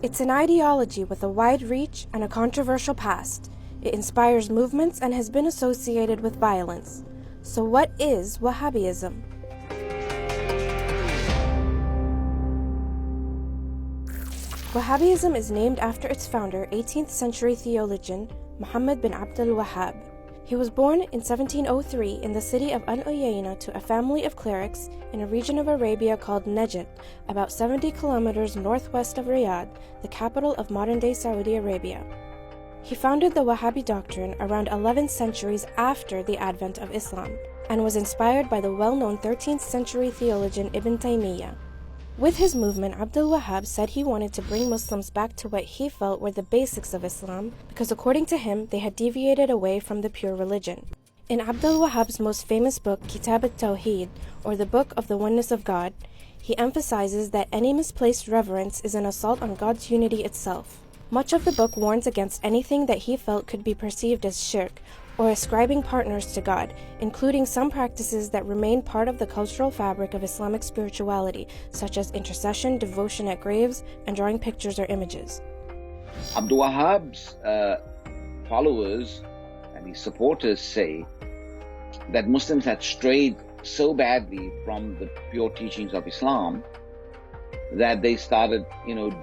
It's an ideology with a wide reach and a controversial past. It inspires movements and has been associated with violence. So what is Wahhabism? Wahhabism is named after its founder, 18th century theologian Muhammad bin Abdul Wahhab. He was born in 1703 in the city of Al-Uyayna to a family of clerics in a region of Arabia called Najd, about 70 kilometers northwest of Riyadh, the capital of modern-day Saudi Arabia. He founded the Wahhabi doctrine around 11 centuries after the advent of Islam, and was inspired by the well-known 13th century theologian Ibn Taymiyyah. With his movement, Abdul Wahhab said he wanted to bring Muslims back to what he felt were the basics of Islam, because according to him, they had deviated away from the pure religion. In Abdul Wahhab's most famous book, Kitab al-Tawheed, or the Book of the Oneness of God, he emphasizes that any misplaced reverence is an assault on God's unity itself. Much of the book warns against anything that he felt could be perceived as shirk, or ascribing partners to God, including some practices that remain part of the cultural fabric of Islamic spirituality, such as intercession, devotion at graves, and drawing pictures or images. Abdul Wahhab's followers and his supporters say that Muslims had strayed so badly from the pure teachings of Islam that they started,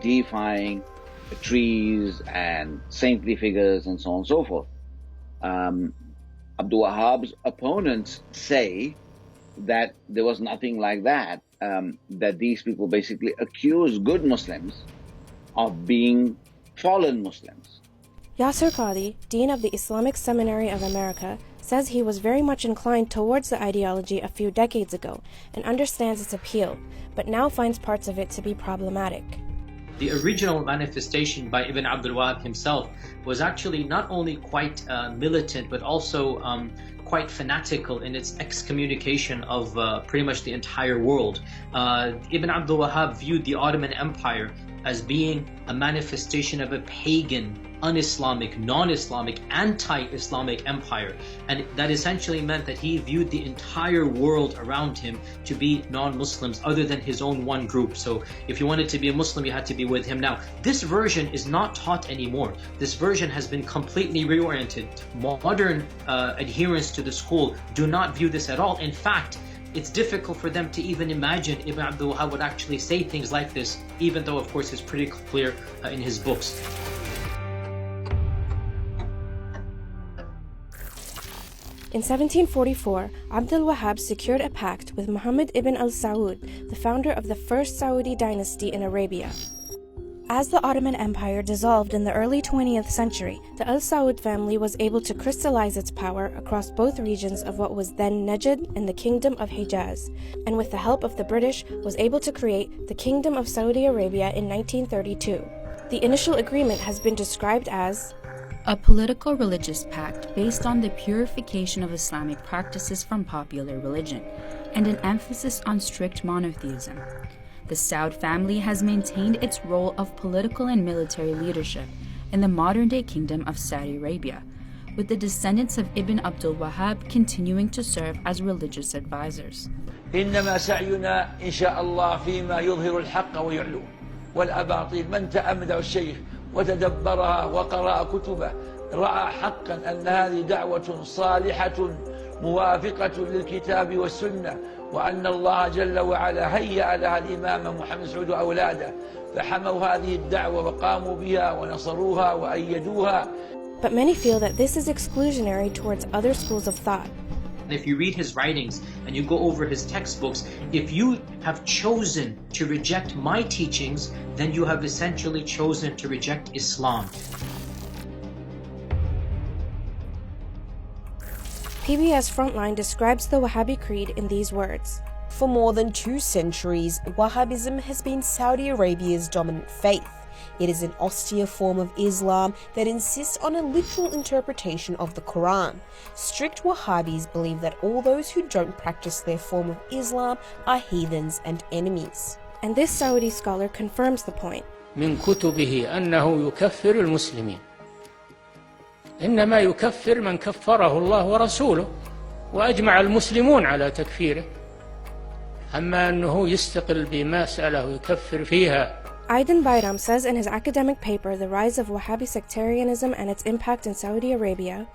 deifying the trees and saintly figures and so on and so forth. Abdul Wahhab's opponents say that there was nothing like that, that these people basically accuse good Muslims of being fallen Muslims. Yasir Qadhi, Dean of the Islamic Seminary of America, says he was very much inclined towards the ideology a few decades ago and understands its appeal, but now finds parts of it to be problematic. The original manifestation by Ibn Abdul Wahhab himself was actually not only quite militant, but also quite fanatical in its excommunication of pretty much the entire world. Ibn Abdul Wahhab viewed the Ottoman Empire as being a manifestation of a pagan, un-Islamic, non-Islamic, anti-Islamic empire, and that essentially meant that he viewed the entire world around him to be non-Muslims other than his own one group. So if you wanted to be a Muslim, you had to be with him. Now, this version is not taught anymore. This version has been completely reoriented. Modern adherents to the school do not view this at all. In fact, it's difficult for them to even imagine Ibn Abdul Wahhab would actually say things like this, even though, of course, it's pretty clear in his books. In 1744, Abdul Wahhab secured a pact with Muhammad ibn al-Saud, the founder of the first Saudi dynasty in Arabia. As the Ottoman Empire dissolved in the early 20th century, the al-Saud family was able to crystallize its power across both regions of what was then Najd and the Kingdom of Hijaz, and with the help of the British was able to create the Kingdom of Saudi Arabia in 1932. The initial agreement has been described as a political religious pact based on the purification of Islamic practices from popular religion, and an emphasis on strict monotheism. The Saud family has maintained its role of political and military leadership in the modern-day Kingdom of Saudi Arabia, with the descendants of Ibn Abdul Wahhab continuing to serve as religious advisors. إنما سعينا إن شاء الله فيما يظهر الحق ويعلو والأباطيل من تأمل الشيخ وتدبرها وقرأ كتبه رأى حقا أن هذه دعوة صالحة موافقة للكتاب والسنة وأن الله جل وعلا هيأ لها الإمام محمد سعود وأولاده فحموا هذه الدعوة وقاموا بها ونصروها وأيدوها. But many feel that this is exclusionary towards other schools of thought. If you read his writings and you go over his textbooks, if you have chosen to reject my teachings, then you have essentially chosen to reject Islam. PBS Frontline describes the Wahhabi creed in these words. For more than 2 centuries, Wahhabism has been Saudi Arabia's dominant faith. It is an austere form of Islam that insists on a literal interpretation of the Quran. Strict Wahhabis believe that all those who don't practice their form of Islam are heathens and enemies. And this Saudi scholar confirms the point. من كتبه أنه يكفر المسلمين إنما يكفر من كفره الله ورسوله وأجمع المسلمون على تكفيره أما أنه يستقل بمسألة ويكفر فيها. Aidan Bayram says in his academic paper, The Rise of Wahhabi Sectarianism and Its Impact in Saudi Arabia,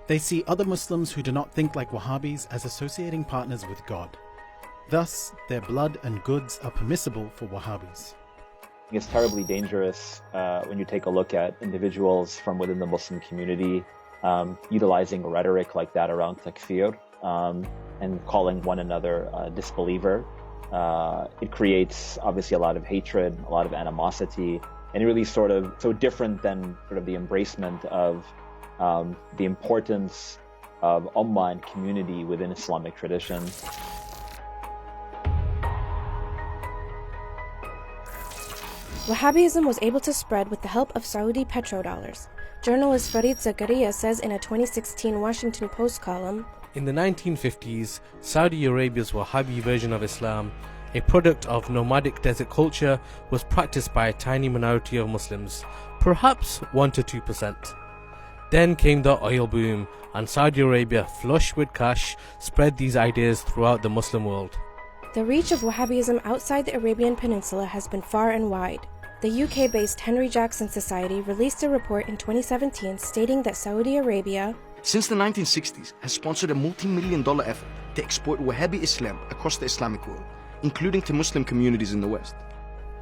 they see other Muslims who do not think like Wahhabis as associating partners with God. Thus, their blood and goods are permissible for Wahhabis. It's terribly dangerous when you take a look at individuals from within the Muslim community utilizing rhetoric like that around takfir and calling one another a disbeliever. It creates obviously a lot of hatred, a lot of animosity, and really sort of so different than sort of the embracement of the importance of ummah and community within Islamic tradition. Wahhabism was able to spread with the help of Saudi petrodollars. Journalist Farid Zakaria says in a 2016 Washington Post column, in the 1950s, Saudi Arabia's Wahhabi version of Islam, a product of nomadic desert culture, was practiced by a tiny minority of Muslims, perhaps 1 to 2%. Then came the oil boom, and Saudi Arabia, flush with cash, spread these ideas throughout the Muslim world. The reach of Wahhabism outside the Arabian Peninsula has been far and wide. The UK-based Henry Jackson Society released a report in 2017 stating that Saudi Arabia, since the 1960s, has sponsored a multi-million-dollar effort to export Wahhabi Islam across the Islamic world, including to Muslim communities in the West.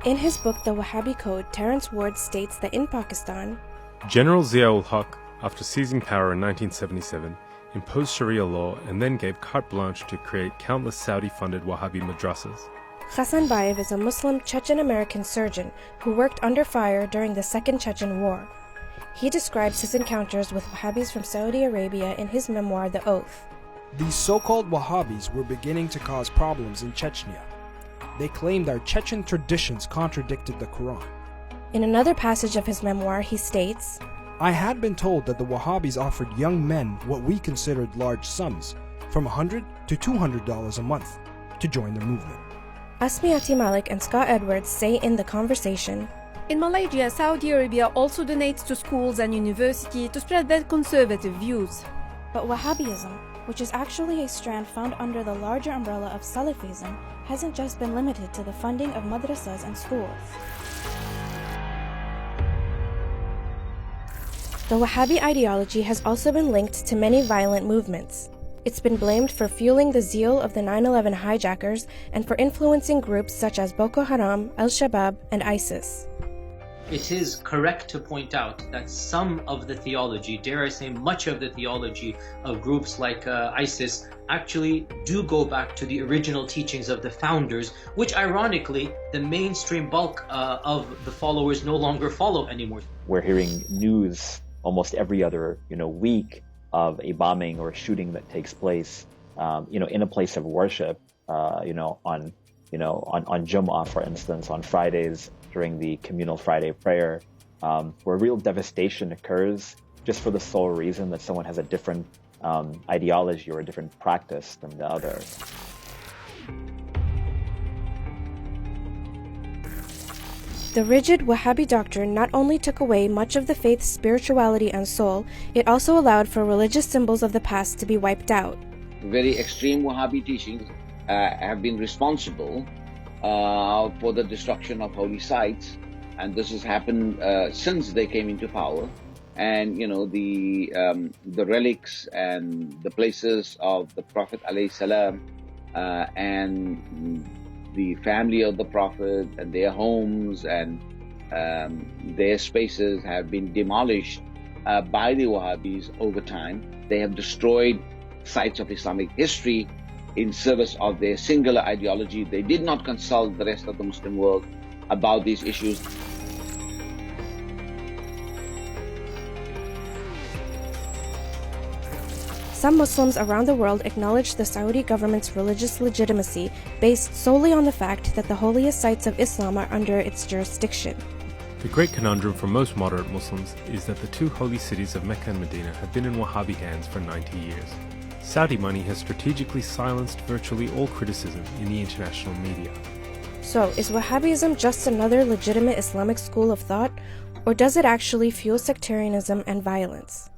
In his book The Wahhabi Code, Terence Ward states that in Pakistan, General Zia-ul-Haq, after seizing power in 1977, imposed Sharia law and then gave carte blanche to create countless Saudi-funded Wahhabi madrasas. Hasan Bayev is a Muslim Chechen-American surgeon who worked under fire during the Second Chechen War. He describes his encounters with Wahhabis from Saudi Arabia in his memoir, The Oath. These so-called Wahhabis were beginning to cause problems in Chechnya. They claimed our Chechen traditions contradicted the Quran. In another passage of his memoir, he states, I had been told that the Wahhabis offered young men what we considered large sums, from $100 to $200 a month, to join their movement. Asmiati Malik and Scott Edwards say in the conversation, in Malaysia, Saudi Arabia also donates to schools and universities to spread their conservative views. But Wahhabism, which is actually a strand found under the larger umbrella of Salafism, hasn't just been limited to the funding of madrasas and schools. The Wahhabi ideology has also been linked to many violent movements. It's been blamed for fueling the zeal of the 9/11 hijackers and for influencing groups such as Boko Haram, Al-Shabaab, and ISIS. It is correct to point out that some of the theology, dare I say much of the theology of groups like ISIS actually do go back to the original teachings of the founders, which ironically the mainstream bulk of the followers no longer follow anymore. We're hearing news almost every other week of a bombing or a shooting that takes place in a place of worship, on Jum'ah, for instance, on Fridays during the communal Friday prayer, where real devastation occurs just for the sole reason that someone has a different ideology or a different practice than the other. The rigid Wahhabi doctrine not only took away much of the faith's spirituality and soul, it also allowed for religious symbols of the past to be wiped out. Very extreme Wahhabi teachings have been responsible for the destruction of holy sites, and this has happened since they came into power. And the relics and the places of the Prophet ﷺ and the family of the Prophet and their homes and their spaces have been demolished by the Wahhabis over time. They have destroyed sites of Islamic history in service of their singular ideology. They did not consult the rest of the Muslim world about these issues. Some Muslims around the world acknowledge the Saudi government's religious legitimacy based solely on the fact that the holiest sites of Islam are under its jurisdiction. The great conundrum for most moderate Muslims is that the two holy cities of Mecca and Medina have been in Wahhabi hands for 90 years. Saudi money has strategically silenced virtually all criticism in the international media. So, is Wahhabism just another legitimate Islamic school of thought, or does it actually fuel sectarianism and violence?